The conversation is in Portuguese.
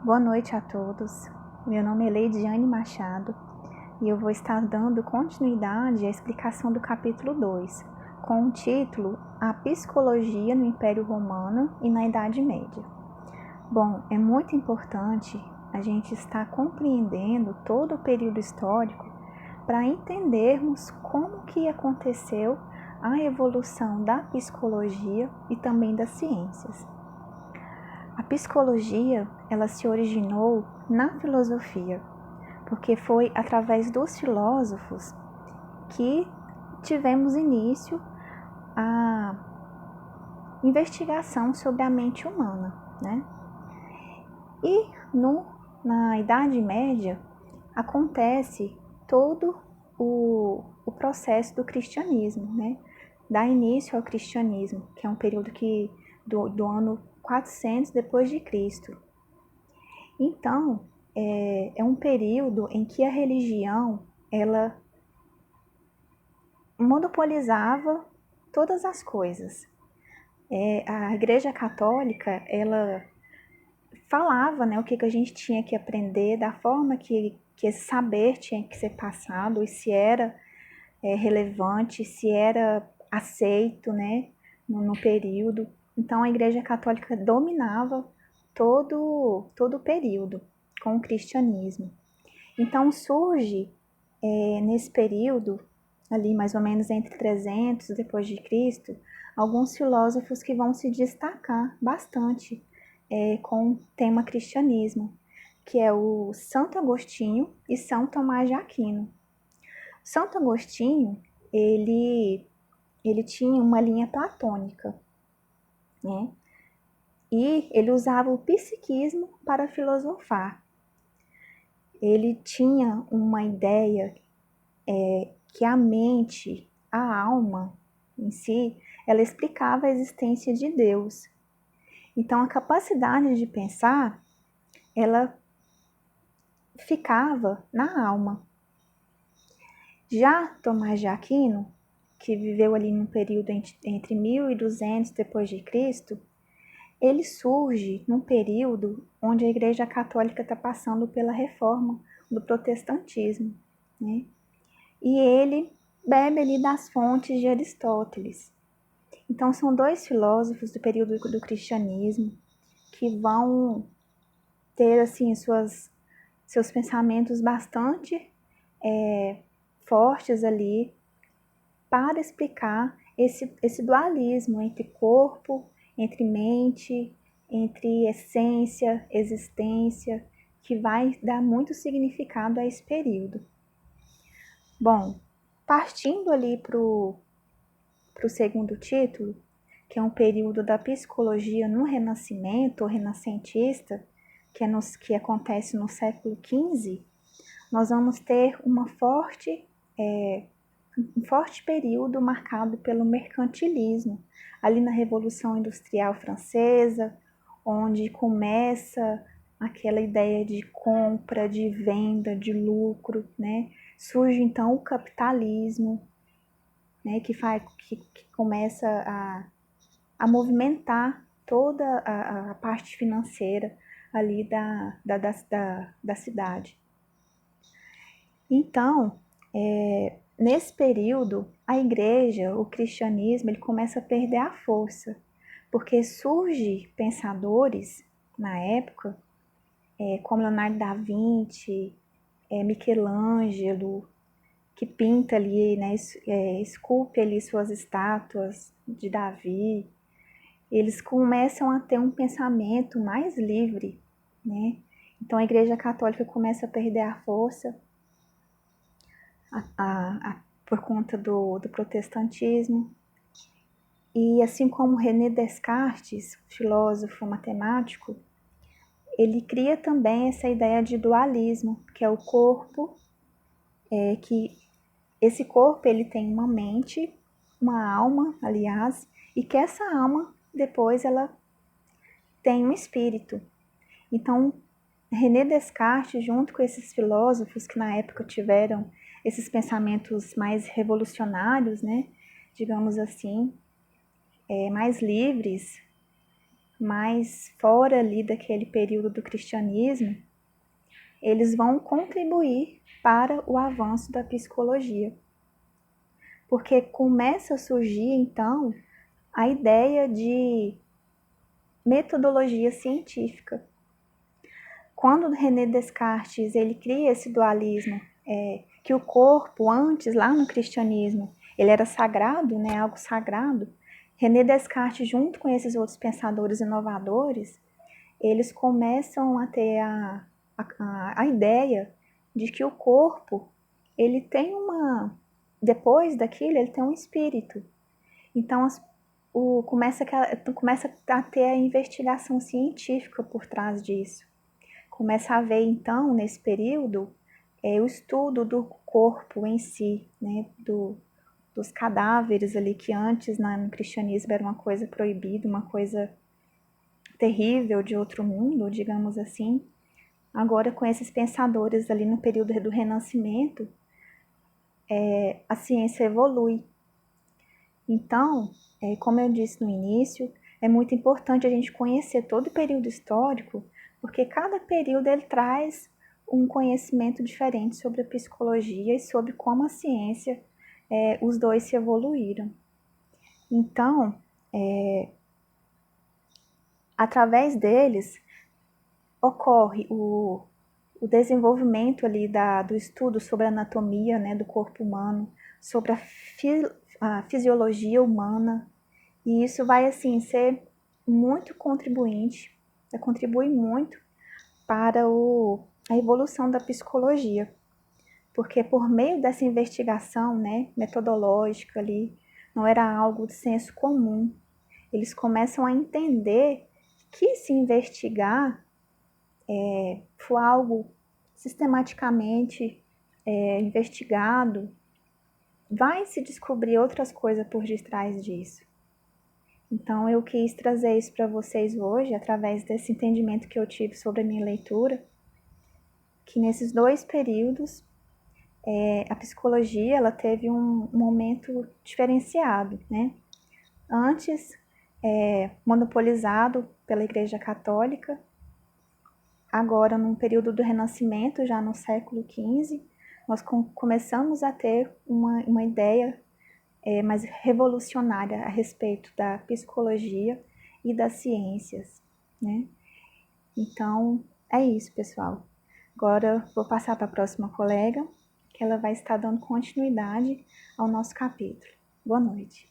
Boa noite a todos. Meu nome é Leidiane Machado e eu vou estar dando continuidade à explicação do capítulo 2, com o título A Psicologia no Império Romano e na Idade Média. Bom, é muito importante a gente estar compreendendo todo o período histórico para entendermos como que aconteceu a evolução da psicologia e também das ciências. A psicologia, ela se originou na filosofia, porque foi através dos filósofos que tivemos início a investigação sobre a mente humana, né? E na Idade Média acontece todo o processo do cristianismo, né? Dá início ao cristianismo, que é um período do ano 400 depois de Cristo. Então, é um período em que a religião, ela monopolizava todas as coisas. A Igreja Católica, ela falava, né, o que a gente tinha que aprender, da forma que esse saber tinha que ser passado, e se era relevante, se era aceito, né, no período. Então, a Igreja Católica dominava todo o período com o cristianismo. Então surge nesse período, ali mais ou menos entre 300 depois de Cristo, alguns filósofos que vão se destacar bastante com o tema cristianismo, que é o Santo Agostinho e São Tomás de Aquino. Santo Agostinho, ele tinha uma linha platônica, né? E ele usava o psiquismo para filosofar. Ele tinha uma ideia que a mente, a alma em si, ela explicava a existência de Deus. Então, a capacidade de pensar, ela ficava na alma. Já Tomás de Aquino, que viveu ali num período entre 1200 depois de Cristo, ele surge num período onde a Igreja Católica está passando pela reforma do protestantismo, né? E ele bebe ali das fontes de Aristóteles. Então, são dois filósofos do período do cristianismo que vão ter assim seus pensamentos bastante fortes ali para explicar esse dualismo entre corpo, entre mente, entre essência, existência, que vai dar muito significado a esse período. Bom, partindo ali para o segundo título, que é um período da psicologia no Renascimento, ou renascentista, que acontece no século XV, nós vamos ter um forte período marcado pelo mercantilismo, ali na Revolução Industrial Francesa, onde começa aquela ideia de compra, de venda, de lucro, né? Surge então o capitalismo, né? Que começa a movimentar toda a parte financeira ali da cidade. Então, nesse período, a igreja, o cristianismo, ele começa a perder a força, porque surge pensadores na época, como Leonardo da Vinci, Michelangelo, que pinta ali, né, esculpe ali suas estátuas de Davi. Eles começam a ter um pensamento mais livre, né? Então a Igreja Católica começa a perder a força por conta do protestantismo. E assim como René Descartes, filósofo matemático, ele cria também essa ideia de dualismo, que é o corpo, que esse corpo ele tem uma mente, uma alma, aliás, e que essa alma depois ela tem um espírito. Então, René Descartes, junto com esses filósofos que na época tiveram esses pensamentos mais revolucionários, né, digamos assim, mais livres, mais fora ali daquele período do cristianismo, eles vão contribuir para o avanço da psicologia. Porque começa a surgir, então, a ideia de metodologia científica. Quando René Descartes ele cria esse dualismo, que o corpo, antes, lá no cristianismo, ele era sagrado, né, algo sagrado, René Descartes, junto com esses outros pensadores inovadores, eles começam a ter a ideia de que o corpo, ele tem depois daquilo, ele tem um espírito. Então, começa a ter a investigação científica por trás disso. Começa a haver, então, nesse período, o estudo do corpo em si, né, dos cadáveres ali, que antes no cristianismo era uma coisa proibida, uma coisa terrível de outro mundo, digamos assim. Agora, com esses pensadores ali no período do Renascimento, a ciência evolui. Então, como eu disse no início, é muito importante a gente conhecer todo o período histórico, porque cada período ele traz um conhecimento diferente sobre a psicologia e sobre como a ciência, os dois se evoluíram. Então, através deles, ocorre o desenvolvimento ali do estudo sobre a anatomia, né, do corpo humano, sobre a fisiologia humana, e isso vai assim ser muito contribuinte, vai contribuir muito para a evolução da psicologia, porque por meio dessa investigação, né, metodológica ali, não era algo de senso comum, eles começam a entender que se investigar for algo sistematicamente investigado, vai se descobrir outras coisas por detrás disso. Então, eu quis trazer isso para vocês hoje, através desse entendimento que eu tive sobre a minha leitura, que nesses dois períodos, a psicologia ela teve um momento diferenciado, né? Antes, monopolizado pela Igreja Católica, agora, num período do Renascimento, já no século XV, nós começamos a ter uma ideia mais revolucionária a respeito da psicologia e das ciências, né? Então, é isso, pessoal. Agora, vou passar para a próxima colega, que ela vai estar dando continuidade ao nosso capítulo. Boa noite.